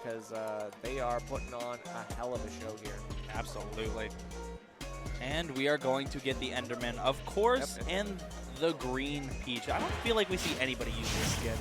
because they are putting on a hell of a show here. Absolutely. And we are going to get the Enderman, of course, and the green Peach. I don't feel like we see anybody use this skin.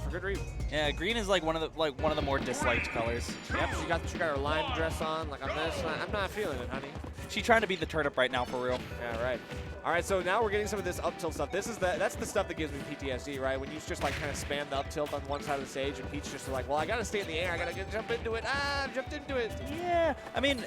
For good reason. Yeah, green is like one of the more disliked colors. Yep, she got her lime dress on. Like I'm not feeling it, honey. She's trying to be the turnip right now, for real. Yeah, right. All right, so now we're getting some of this up tilt stuff. That's the stuff that gives me PTSD, right? When you just like kind of spam the up tilt on one side of the stage, and Peach just like, well, I gotta stay in the air, I gotta jump into it. Ah, I jumped into it. Yeah, I mean,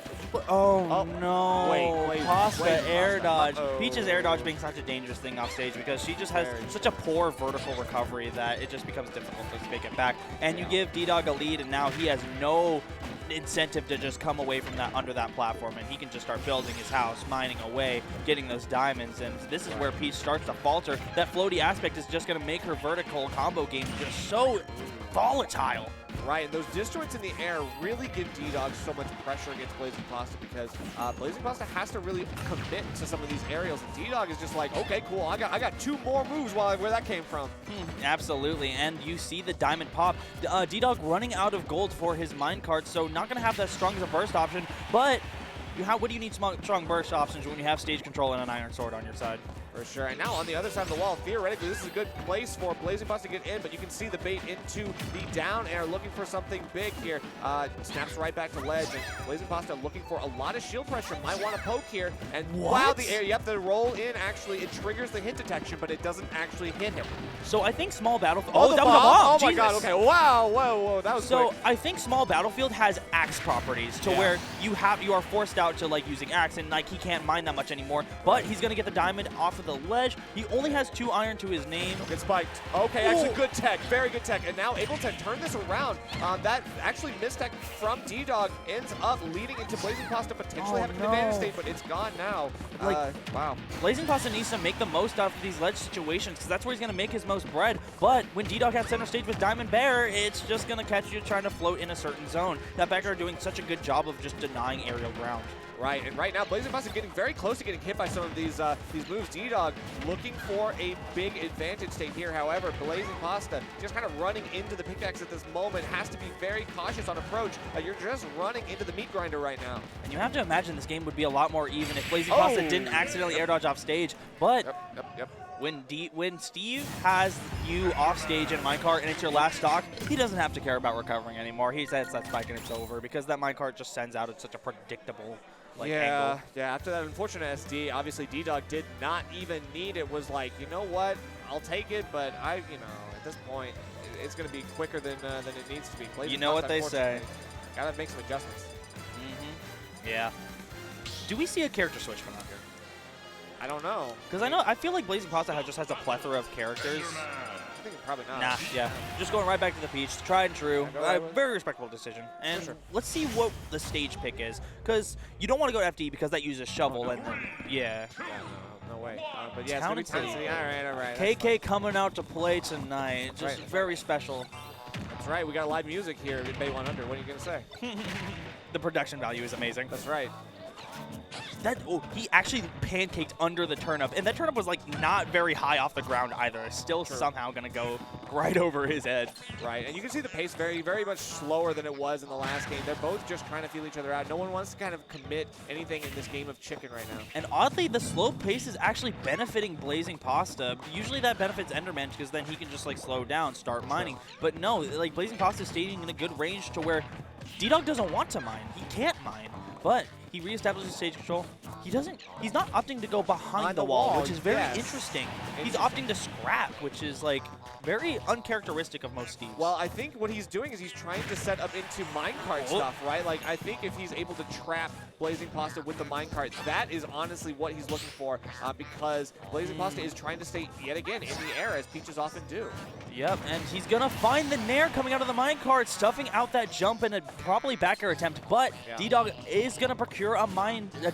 oh no. Wait, Pasta air dodge. Uh-oh. Peach's air dodge being such a dangerous thing off stage because she just has such a poor vertical recovery that it just becomes difficult to make it back. And you give Ddog a lead, and now he has no incentive to just come away from that under that platform, and he can just start building his house, mining away, getting those diamonds, and this is where Peach starts to falter. That floaty aspect is just going to make her vertical combo game just so volatile. Right, and those disjoints in the air really give Ddog so much pressure against BlazingPasta because BlazingPasta has to really commit to some of these aerials, and Ddog is just like, okay, cool, I got 2 more moves where that came from. Absolutely, and you see the diamond pop. Ddog running out of gold for his minecart, so not going to have that strong as a burst option, but what do you need strong burst options when you have stage control and an iron sword on your side? For sure. And now on the other side of the wall, theoretically, this is a good place for BlazingPasta to get in, but you can see the bait into the down air, looking for something big here. Snaps right back to ledge, and BlazingPasta looking for a lot of shield pressure. Might want to poke here. And wow, the air, yep, the roll in actually, it triggers the hit detection, but it doesn't actually hit him. So I think small battlefield. Oh, that was a bomb! Oh my Jesus. god, okay, wow, whoa, that was so quick. I think small battlefield has axe properties to where you are forced out to like using axe, and like he can't mine that much anymore, but he's gonna get the diamond off of the ledge. He only has 2 iron to his name. Get spiked. Okay, actually good tech, very good tech, and now able to turn this around. That actually mistech from Ddog ends up leading into BlazingPasta potentially having an advantage state, but it's gone now. Wow. BlazingPasta needs to make the most out of these ledge situations because that's where he's going to make his most bread. But when Ddog has center stage with Diamond Bear, it's just going to catch you trying to float in a certain zone. That backer are doing such a good job of just denying aerial ground. Right, and right now BlazingPasta getting very close to getting hit by some of these moves. Ddog looking for a big advantage state here. However, BlazingPasta just kind of running into the pickaxe at this moment. Has to be very cautious on approach. You're just running into the meat grinder right now. And you have to imagine this game would be a lot more even if BlazingPasta didn't accidentally air dodge off stage. But when Steve has you off stage in minecart and it's your last stock, he doesn't have to care about recovering anymore. He says that spike and it's over because that minecart just sends out at such a predictable angle. Yeah, after that unfortunate SD, obviously Ddog did not even need it. Was like, you know what, I'll take it, but at this point, it's going to be quicker than it needs to be. You know what they say. Gotta make some adjustments. Yeah. Do we see a character switch from out here? I don't know. Because I feel like BlazingPasta just has a plethora of characters. I think probably not. Nah, yeah. Just going right back to the Peach. Tried and true. Very respectable decision. And let's see what the stage pick is. Because you don't want to go to FD because that uses shovel. And then, no way. But yeah, it's going to be Tennessee. All right. KK coming out to play tonight. Just very special. That's right. We got live music here at bae100. What are you going to say? The production value is amazing. That's right. He actually pancaked under the turnip, and that turnip was like not very high off the ground either. It's still somehow gonna go right over his head. Right, and you can see the pace very, very much slower than it was in the last game. They're both just trying to feel each other out. No one wants to kind of commit anything in this game of chicken right now. And oddly, the slow pace is actually benefiting BlazingPasta. Usually that benefits Enderman because then he can just like slow down, start mining. But no, like BlazingPasta is staying in a good range to where Ddog doesn't want to mine. He can't mine, but he reestablishes stage control. He's not opting to go behind the wall, which is very interesting. He's opting to scrap, which is like very uncharacteristic of most Steves. Well, I think what he's doing is he's trying to set up into minecart stuff, right? Like, I think if he's able to trap BlazingPasta with the minecart, that is honestly what he's looking for because BlazingPasta is trying to stay, yet again, in the air, as Peaches often do. Yep, and he's going to find the Nair coming out of the minecart, stuffing out that jump and a probably backer attempt, but Ddog is going to procure a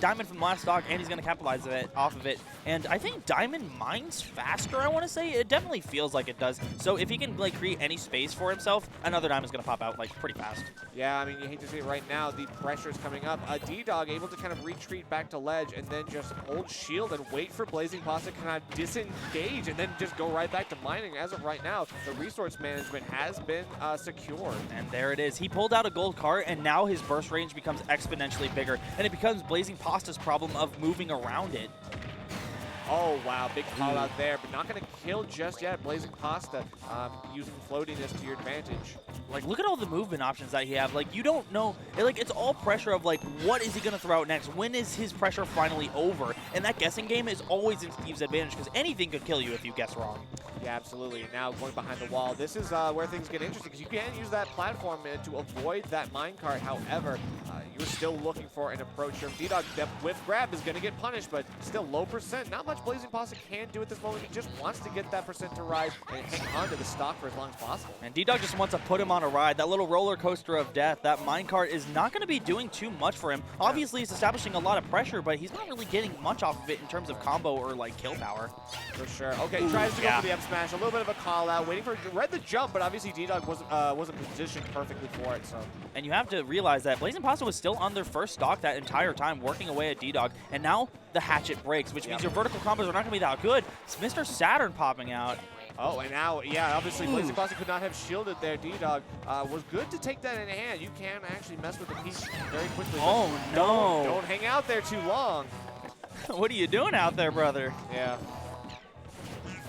diamond from the last stock, and he's going to capitalize off of it. And I think diamond mines faster, I want to say. It definitely feels like it does. So if he can like create any space for himself, another diamond's gonna pop out like pretty fast. Yeah, I mean, you hate to see it right now. The pressure's coming up. Ddog able to kind of retreat back to ledge and then just hold shield and wait for BlazingPasta to kind of disengage and then just go right back to mining. As of right now, the resource management has been secured. And there it is. He pulled out a gold cart, and now his burst range becomes exponentially bigger, and it becomes BlazingPasta's problem of moving around it. Oh, wow, big call out there, but not going to kill just yet. BlazingPasta using floatiness to your advantage. Like, look at all the movement options that he have. Like, you don't know. Like, it's all pressure of, like, what is he going to throw out next? When is his pressure finally over? And that guessing game is always in Steve's advantage because anything could kill you if you guess wrong. Yeah, absolutely. Now going behind the wall. This is where things get interesting because you can use that platform to avoid that minecart. However, you're still looking for an approach here. Ddog, that whiff grab is going to get punished, but still low percent. Not much BlazingPasta can do at this moment. He just wants to get that percent to rise and hang on to the stock for as long as possible. And Ddog just wants to put him on a ride. That little roller coaster of death, that minecart is not going to be doing too much for him. Obviously, he's establishing a lot of pressure, but he's not really getting much off of it in terms of combo or like kill power. For sure. Okay, he tries to go for the up smash. A little bit of a call out, waiting for read the jump, but obviously Ddog wasn't positioned perfectly for it. So. And you have to realize that BlazingPasta was still on their first stock that entire time, working away at Ddog, and now the hatchet breaks, which means your vertical combos are not going to be that good. It's Mr. Saturn popping out. Oh, and now, yeah, obviously BlazingPasta could not have shielded there. Ddog was good to take that in hand. You can actually mess with the piece very quickly. Oh, no. Don't hang out there too long. What are you doing out there, brother? Yeah.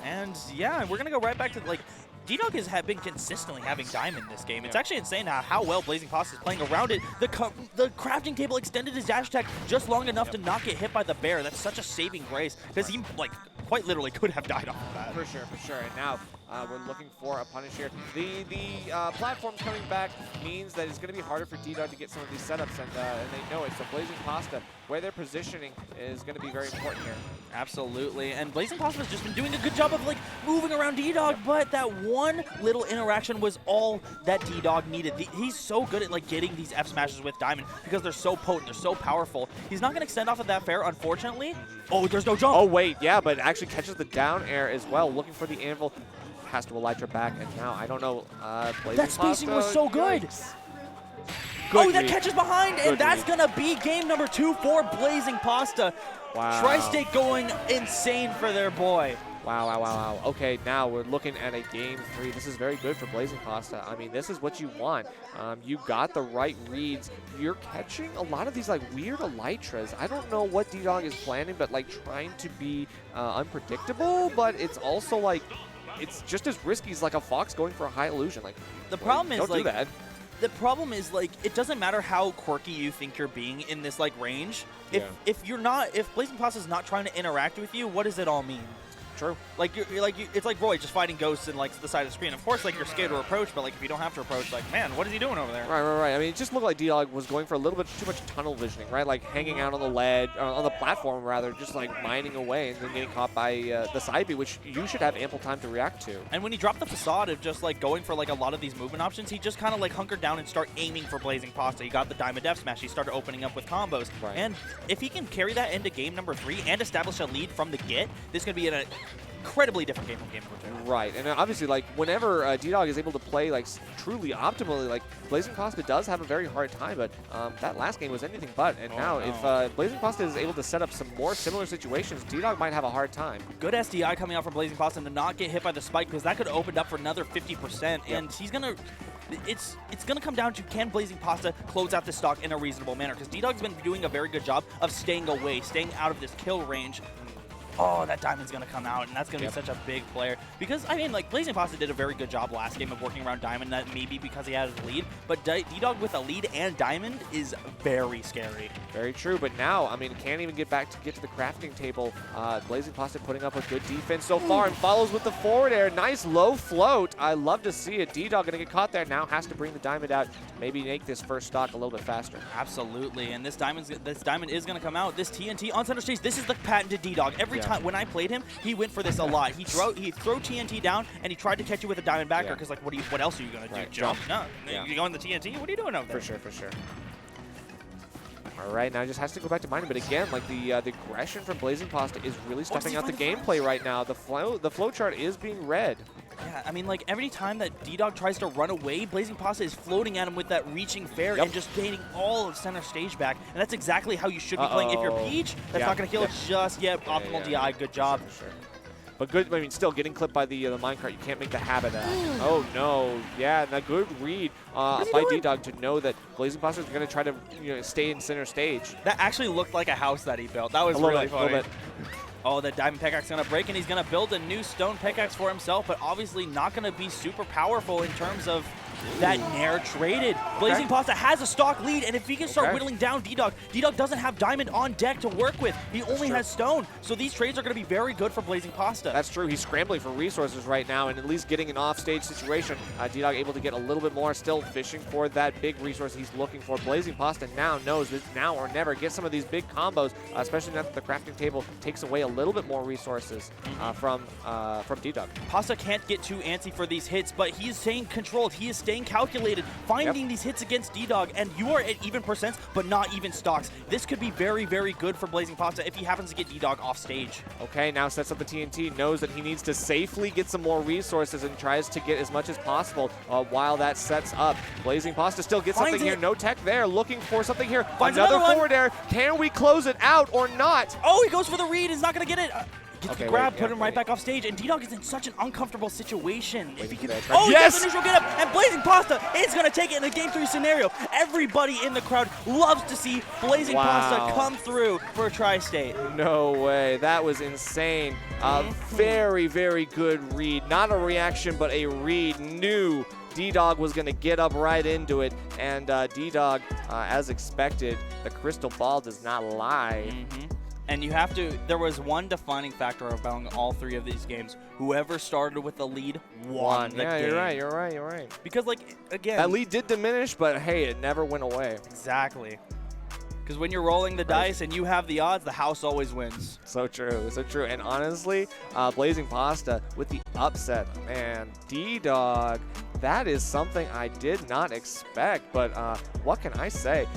And, yeah, we're going to go right back to, like, Ddog has been consistently having diamond this game. It's actually insane how well BlazingPasta is playing around it. The crafting table extended his dash attack just long enough to not get hit by the bear. That's such a saving grace because he, like, quite literally could have died off of that. For sure, for sure. And now we're looking for a punish here. The platforms coming back means that it's going to be harder for Ddog to get some of these setups, and they know it. So BlazingPasta, where they're positioning, is going to be very important here. Absolutely, and BlazingPasta has just been doing a good job of like moving around Ddog, but that one little interaction was all that Ddog needed. He's so good at like getting these F smashes with Diamond because they're so potent, they're so powerful. He's not going to extend off of that fair, unfortunately. Oh, there's no jump. Oh wait, yeah, but actually catches the down air as well, looking for the anvil. Has to elytra back, and now I don't know. That spacing was so good. Good that catches behind, and that's going to be game number 2 for BlazingPasta. Wow. Tri-State going insane for their boy. Wow, wow, wow, wow. Okay, now we're looking at a game 3. This is very good for BlazingPasta. I mean, this is what you want. You got the right reads. You're catching a lot of these like weird elytras. I don't know what Ddog is planning, but like trying to be unpredictable, but it's also like, it's just as risky as like a fox going for a high illusion. Like, the problem is don't like, do that. The problem is like it doesn't matter how quirky you think you're being in this like range. If BlazingPasta is not trying to interact with you, what does it all mean? True. Like it's like Roy just fighting ghosts in like the side of the screen. Of course, like you're scared to approach, but like if you don't have to approach, like man, what is he doing over there? Right. I mean, it just looked like Ddog was going for a little bit too much tunnel visioning, right? Like hanging out on the ledge, on the platform rather, just like mining away and then getting caught by the side B, which you should have ample time to react to. And when he dropped the facade of just like going for like a lot of these movement options, he just kind of like hunkered down and start aiming for BlazingPasta. He got the Diamond F smash. He started opening up with combos. Right. And if he can carry that into game number 3 and establish a lead from the get, this could be an incredibly different game from game number 2. Right, and obviously, like, whenever Ddog is able to play, like, truly optimally, like, BlazingPasta does have a very hard time, but that last game was anything but, and if BlazingPasta is able to set up some more similar situations, Ddog might have a hard time. Good SDI coming out from BlazingPasta to not get hit by the spike, because that could have opened up for another 50%, and he's going to... It's going to come down to can BlazingPasta close out this stock in a reasonable manner, because Ddog's been doing a very good job of staying away, staying out of this kill range. Oh, that Diamond's going to come out, and that's going to be such a big player. Because, I mean, like, BlazingPasta did a very good job last game of working around Diamond. That may be because he had his lead, but Ddog with a lead and Diamond is very scary. Very true, but now, I mean, can't even get to the crafting table. BlazingPasta putting up a good defense so far and follows with the forward air. Nice low float. I love to see it. Ddog going to get caught there. Now has to bring the Diamond out to maybe make this first stock a little bit faster. Absolutely, and this Diamond is going to come out. This TNT on center stage, this is the patented Ddog. Every time when I played him, he went for this a lot. He'd throw TNT down, and he tried to catch you with a Diamond backer, because like, what else are you going to do? Jump? No. You go in the TNT? What are you doing over there? For sure. All right, now he just has to go back to mining, but again, like the aggression from BlazingPasta is really stepping out the gameplay right now. The flow chart is being read. Yeah, Yeah, I mean, like, every time that Ddog tries to run away, BlazingPasta is floating at him with that reaching fair and just gaining all of center stage back. And that's exactly how you should be playing. If you're Peach, that's not going to kill just yet. Optimal DI, good job. For sure. But good, I mean, still getting clipped by the minecart, you can't make the habit out. Oh no, yeah, and a good read by Ddog to know that BlazingPasta is going to try to stay in center stage. That actually looked like a house that he built. That was really funny. Oh, the diamond pickaxe going to break, and he's going to build a new stone pickaxe for himself, but obviously not going to be super powerful in terms of that Nair traded. BlazingPasta has a stock lead, and if he can start whittling down Ddog, Ddog doesn't have diamond on deck to work with. He only has stone, so these trades are going to be very good for BlazingPasta. That's true. He's scrambling for resources right now, and at least getting an off-stage situation. Ddog able to get a little bit more, still fishing for that big resource he's looking for. BlazingPasta now knows that now or never. Get some of these big combos, especially now that the crafting table takes away a little bit more resources from Ddog. Pasta can't get too antsy for these hits, but he is staying controlled. He is staying calculated, finding these hits against Ddog, and you are at even percents, but not even stocks. This could be very, very good for BlazingPasta if he happens to get Ddog off stage. Okay, now sets up the TNT, knows that he needs to safely get some more resources and tries to get as much as possible while that sets up. BlazingPasta still gets something here. No tech there, looking for something here. Another forward air. Can we close it out or not? Oh, he goes for the read. He's not going to get it. Gets the grab, put him right back off stage, and Ddog is in such an uncomfortable situation. If he can, he gets the neutral get up, and BlazingPasta is going to take it in a Game 3 scenario. Everybody in the crowd loves to see BlazingPasta come through for a tri-state. No way. That was insane. A very, very good read. Not a reaction, but a read. Knew Ddog was going to get up right into it, and Ddog, as expected, the crystal ball does not lie. And you have to, there was one defining factor about all three of these games. Whoever started with the lead won the game. You're right. Because, like, again, that lead did diminish, but hey, it never went away. Exactly. Because when you're rolling the dice and you have the odds, the house always wins. So true. And honestly, BlazingPasta with the upset, man, Ddog, that is something I did not expect. But what can I say?